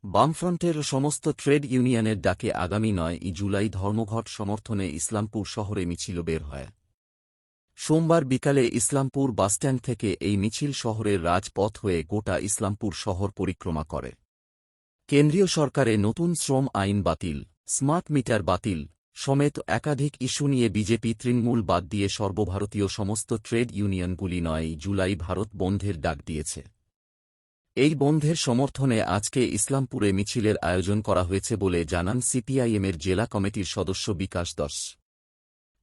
বামফ্রন্টের সমস্ত ট্রেড ইউনিয়নের ডাকে আগামী 9 জুলাই ধর্মঘট সমর্থনে ইসলামপুর শহরে মিছিল বের হয়। সোমবার বিকালে ইসলামপুর বাসস্ট্যান্ড থেকে এই মিছিল শহরের রাজপথ হয়ে গোটা ইসলামপুর শহর পরিক্রমা করে। কেন্দ্রীয় সরকারে নতুন শ্রম আইন বাতিল, স্মার্ট মিটার বাতিল সমেত একাধিক ইস্যু নিয়ে বিজেপি তৃণমূল বাদ দিয়ে সর্বভারতীয় সমস্ত ট্রেড ইউনিয়নগুলি 9 জুলাই ভারত বন্ধের ডাক দিয়েছে। এই বন্ধের সমর্থনে আজকে ইসলামপুরে মিছিলের আয়োজন করা হয়েছে বলে জানান সিপিআইএমের জেলা কমিটির সদস্য বিকাশ দাস।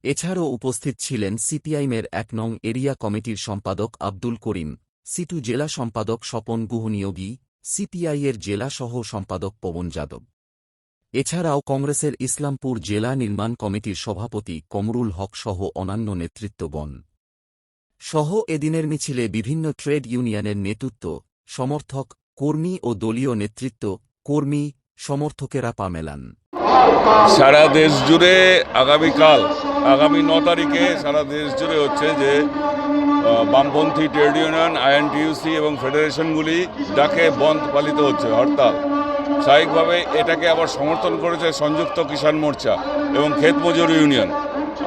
এছাড়াও উপস্থিত ছিলেন সিপিআইএমের 1 নং এরিয়া কমিটির সম্পাদক আব্দুল করিম, সিটু জেলা সম্পাদক স্বপন গুহনিয়োগী, সিপিআইয়ের জেলা সহ সম্পাদক পবন যাদব। এছাড়াও কংগ্রেসের ইসলামপুর জেলা নির্মাণ কমিটির সভাপতি কমরুল হক সহ অন্যান্য নেতৃত্বগণ সহ এদিনের মিছিলে বিভিন্ন ট্রেড ইউনিয়নের নেতৃত্ব, সমর্থক, কর্মী ও দলীয় নেতৃত্ব, কর্মী, সমর্থকেরা পা মেলান। সারা দেশ জুড়ে আগামীকাল আগামী 9 তারিখে সারা দেশ জুড়ে হচ্ছে যে বামপন্থী ট্রেড ইউনিয়ন, আইএনটিইউসি এবং ফেডারেশনগুলি ডাকে বন্ধ পালিত হচ্ছে, হরতাল। স্বাভাবিকভাবে এটাকে আবার সমর্থন করেছে সংযুক্ত কিষাণ মোর্চা এবং ক্ষেত মজুর ইউনিয়ন।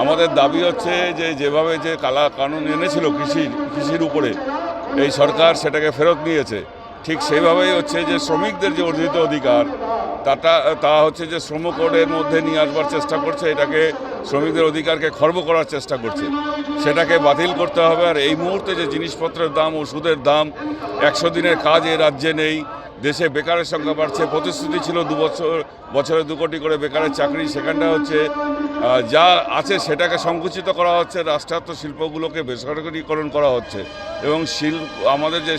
আমাদের দাবি হচ্ছে যে যেভাবে যে কালা কানুন এনেছিল কৃষির উপরে এই সরকার সেটাকে ফেরত নিয়েছে, ঠিক সেইভাবেই হচ্ছে যে শ্রমিকদের যে অর্জিত অধিকার তা হচ্ছে যে শ্রম কোডের মধ্যে নিয়ে আসবার চেষ্টা করছে, এটাকে শ্রমিকদের অধিকারকে খর্ব করার চেষ্টা করছে, সেটাকে বাতিল করতে হবে। আর এই মুহূর্তে যে জিনিসপত্রের দাম, ওষুধের দাম, 100 দিনের কাজ এ রাজ্যে নেই, দেশে বেকারের সংখ্যা বাড়ছে, প্রতিশ্রুতি ছিল বছরে 2 কোটি করে বেকারের চাকরি, সেখানটা হচ্ছে যা আছে সেটাকে সংকুচিত করা হচ্ছে, রাষ্ট্রায়ত্ত শিল্পগুলোকে বেসরকারীকরণ করা হচ্ছে এবং আমাদের যে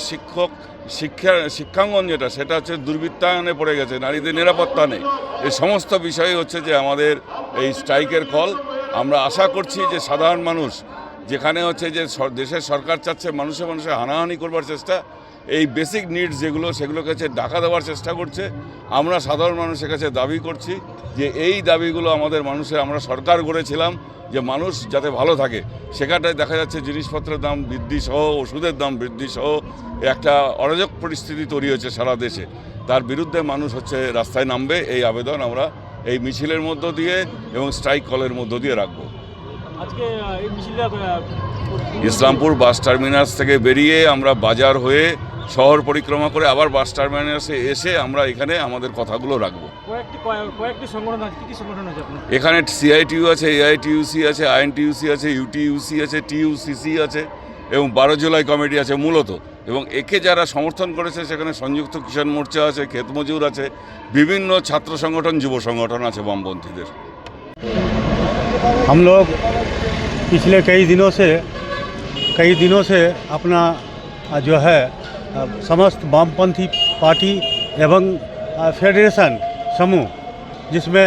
শিক্ষাঙ্গন সেটা হচ্ছে দুর্বৃত্তায়নে পড়ে গেছে, নারীদের নিরাপত্তা নেই। এই সমস্ত বিষয় হচ্ছে যে আমাদের এই স্ট্রাইকের কল। আমরা আশা করছি যে সাধারণ মানুষ, যেখানে হচ্ছে যে দেশের সরকার চাচ্ছে মানুষে হানাহানি করবার চেষ্টা, এই বেসিক নিডস সেগুলোকে হচ্ছে ডাকা দেওয়ার চেষ্টা করছে। আমরা সাধারণ মানুষের কাছে দাবি করছি যে এই দাবিগুলো আমরা সরকার গড়েছিলাম যে মানুষ যাতে ভালো থাকে, সেখানটায় দেখা যাচ্ছে জিনিসপত্রের দাম বৃদ্ধি সহ, ওষুধের দাম বৃদ্ধি সহ একটা অরাজক পরিস্থিতি তৈরি হয়েছে সারা দেশে। তার বিরুদ্ধে মানুষ হচ্ছে রাস্তায় নামবে, এই আবেদন আমরা এই মিছিলের মধ্য দিয়ে এবং স্ট্রাইক কলের মধ্য দিয়ে রাখবো। ইসলামপুর বাস টার্মিনাস থেকে বেরিয়ে আমরা বাজার হয়ে শহর পরিক্রমা করে আবার বাস টার্মিনাসে এসে আমরা এখানে আমাদের কথাগুলো রাখবো। এখানে সিআইটিইউ আছে, এআইটিইউসি আছে, আইএনটিইউসি আছে, ইউটিইউসি আছে, টিইউসিসি আছে এবং 12 জুলাই কমিটি আছে মূলত। এবং একে যারা সমর্থন করেছে সেখানে সংযুক্ত কিষাণ মোর্চা আছে, ক্ষেত মজুর আছে, বিভিন্ন ছাত্র সংগঠন, যুব সংগঠন আছে বামপন্থীদের। हम लोग पिछले कई दिनों से अपना जो है समस्त वामपंथी पार्टी एवं फेडरेशन समूह, जिसमें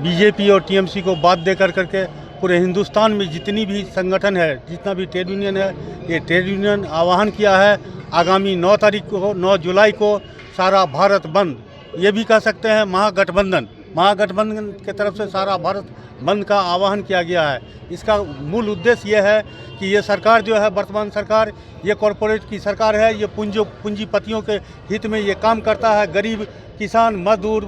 बीजेपी और टीएमसी को बात दे करके पूरे हिंदुस्तान में जितनी भी संगठन है, जितना भी ट्रेड यूनियन है, ये ट्रेड यूनियन आह्वान किया है आगामी 9 तारीख को, 9 जुलाई को सारा भारत बंद, ये भी कह सकते हैं महागठबंधन के तरफ से सारा भारत बंद का आह्वान किया गया है। इसका मूल उद्देश्य ये है कि ये सरकार जो है, वर्तमान सरकार, ये कॉरपोरेट की सरकार है, ये पूंजीपतियों के हित में ये काम करता है, गरीब किसान, मजदूर,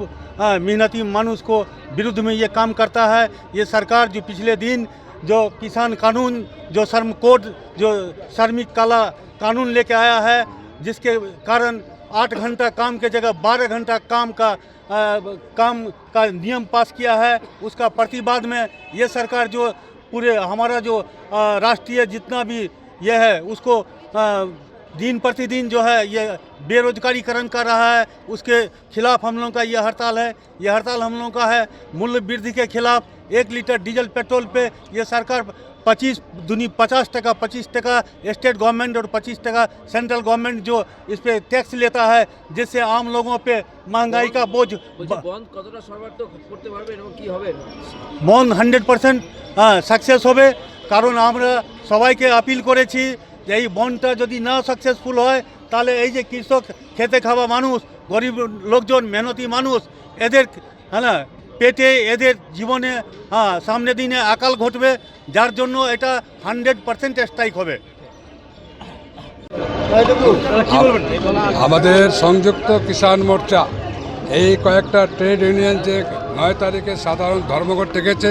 मेहनती मानुष को विरुद्ध में ये काम करता है। ये सरकार जो पिछले दिन जो किसान कानून, जो श्रम कोड, जो श्रमिक काला कानून लेके आया है, जिसके कारण 8 घंटा काम के जगह 12 घंटा काम का नियम पास किया है, उसका प्रतिवाद में ये सरकार जो पूरे हमारा जो राष्ट्रीय जितना भी ये है उसको दिन प्रतिदिन जो है ये बेरोजगारीकरण कर रहा है, उसके खिलाफ हम लोगों का ये हड़ताल है। ये हड़ताल हम लोगों का है मूल्य वृद्धि के खिलाफ। 1 लीटर डीजल पेट्रोल पे ये सरकार 50 टका स्टेट गवर्नमेंट और 25 टका सेंट्रल गवर्नमेंट जो इस पे टैक्स लेता है, जिससे आम लोगों पे महंगाई का बोझ। বন্ধ 100% সাকসেস হবে, কারণ আমরা সবাইকে আপিল করেছি যে এই বন্ধটা যদি না সাকসেসফুল হয় তাহলে এই যে কৃষক, খেতে খাওয়া মানুষ, গরিব লোকজন, মেহনতি মানুষ, এদের পেটে, এদের জীবনে সামনে দিনে আকাল ঘটবে, যার জন্য এটা 100% স্ট্রাইক হবে। আমাদের সংযুক্ত কিষাণ মোর্চা এই কয়েকটা ট্রেড ইউনিয়ন যে 9 তারিখে সাধারণ ধর্মঘট ডেকেছে,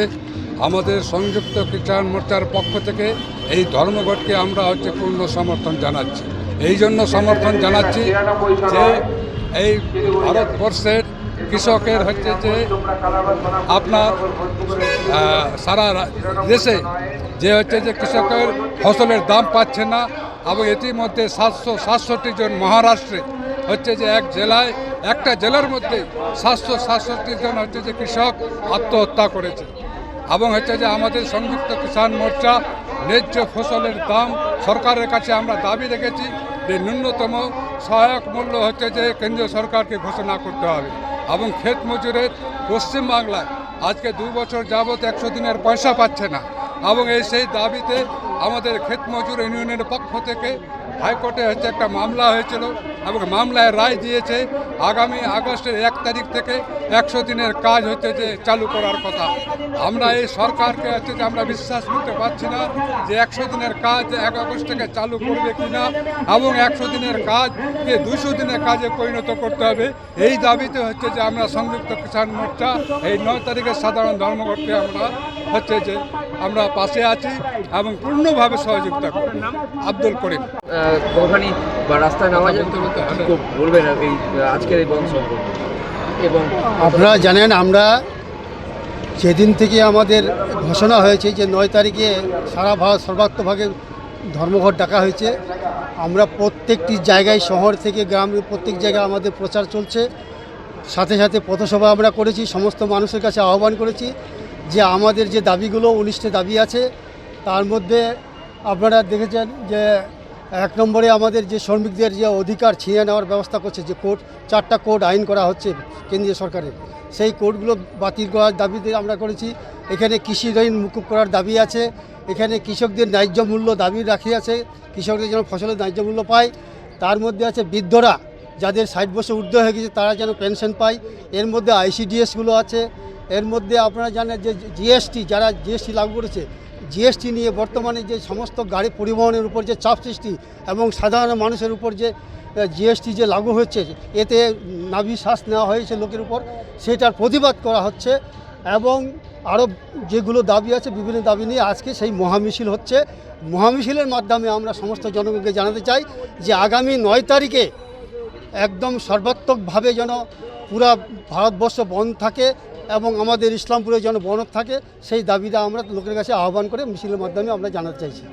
আমাদের সংযুক্ত কিষাণ মোর্চার পক্ষ থেকে এই ধর্মঘটকে আমরা পূর্ণ সমর্থন জানাচ্ছি। এই জন্য সমর্থন জানাচ্ছি যে এই ভারতবর্ষের কৃষকের যে আপনার সারা দেশে যে যে কৃষকের ফসলের দাম পাচ্ছে না, এবং ইতিমধ্যে 767 জন মহারাষ্ট্রে যে একটা জেলার মধ্যে 767 জন যে কৃষক আত্মহত্যা করেছে। এবং যে আমাদের সংযুক্ত কিষাণ মোর্চা ন্যায্য ফসলের দাম সরকারের কাছে আমরা দাবি রেখেছি যে ন্যূনতম সহায়ক মূল্য যে কেন্দ্রীয় সরকারকে ঘোষণা করতে হবে। এবং ক্ষেত মজুরের পশ্চিমবাংলায় আজকে 2 বছর যাবৎ 100 দিনের পয়সা পাচ্ছে না, এবং সেই দাবিতে আমাদের ক্ষেত মজুর ইউনিয়নের পক্ষ থেকে হাইকোর্টে একটা মামলা হয়েছিল, এবং মামলায় রায় দিয়েছে আগামী আগস্টের 1 তারিখ থেকে 100 দিনের কাজ যে চালু করার কথা। আমরা এই সরকারকে যে আমরা বিশ্বাস করতে পারছি না যে 100 দিনের কাজ 1 আগস্ট থেকে চালু করবে কিনা, এবং 100 দিনের কাজকে 200 দিনের কাজে পরিণত করতে হবে। এই দাবিতে যে আমরা সংযুক্ত কিষাণ মোর্চা এই 9 তারিখের সাধারণ ধর্মঘটকে আমরা যে আমরা পাশে আছি এবং পূর্ণভাবে সহযোগিতা করব। আব্দুল করিম। কোনখানি বা রাস্তায় নামা যায় বলবেন এই আজকের এই বন্ধ সম্পর্কে? এবং আপনারা জানেন, আমরা যেদিন থেকে আমাদের ঘোষণা হয়েছে যে 9 তারিখে সারা ভারত সর্বাত্মকভাবে ধর্মঘট ডাকা হয়েছে, আমরা প্রত্যেকটি জায়গায় শহর থেকে গ্রামের প্রত্যেক জায়গায় আমাদের প্রচার চলছে। সাথে সাথে পথসভা আমরা করেছি, সমস্ত মানুষের কাছে আহ্বান করেছি যে আমাদের যে দাবিগুলো 19টা দাবি আছে, তার মধ্যে আপনারা দেখেছেন যে 1 নম্বরে আমাদের যে শ্রমিকদের যে অধিকার ছিনিয়ে নেওয়ার ব্যবস্থা করছে, যে 4টা কোড আইন করা হচ্ছে কেন্দ্রীয় সরকারের, সেই কোডগুলো বাতিল করার দাবিতে আমরা করেছি। এখানে কৃষি ঋণ মুকুব করার দাবি আছে, এখানে কৃষকদের ন্যায্য মূল্য দাবি রাখি আছে, কৃষকদের যেন ফসলের ন্যায্য মূল্য পায়। তার মধ্যে আছে বৃদ্ধরা যাদের 60 বছর ঊর্ধ্ব হয়ে গেছে তারা যেন পেনশন পায়। এর মধ্যে ICDS-গুলো আছে। এর মধ্যে আপনারা জানেন যে জিএসটি, যারা জিএসটি লাগু করেছে, জিএসটি নিয়ে বর্তমানে যে সমস্ত গাড়ি পরিবহনের উপর যে চাপ সৃষ্টি এবং সাধারণ মানুষের উপর যে জিএসটি যে লাগু হচ্ছে, এতে নাভিশ্বাস নেওয়া হয়েছে লোকের উপর, সেটার প্রতিবাদ করা হচ্ছে। এবং আরও যেগুলো দাবি আছে, বিভিন্ন দাবি নিয়ে আজকে সেই মহামিছিল হচ্ছে। মহামিছিলের মাধ্যমে আমরা সমস্ত জনগণকে জানাতে চাই যে আগামী 9 তারিখে একদম সর্বাত্মকভাবে যেন পুরা ভারতবর্ষ বন্ধ থাকে এবং আমাদের ইসলামপুরে যেন বন্ধ থাকে, সেই দাবিটা আমরা লোকের কাছে আহ্বান করে মিছিলের মাধ্যমে আমরা জানাতে চাইছি।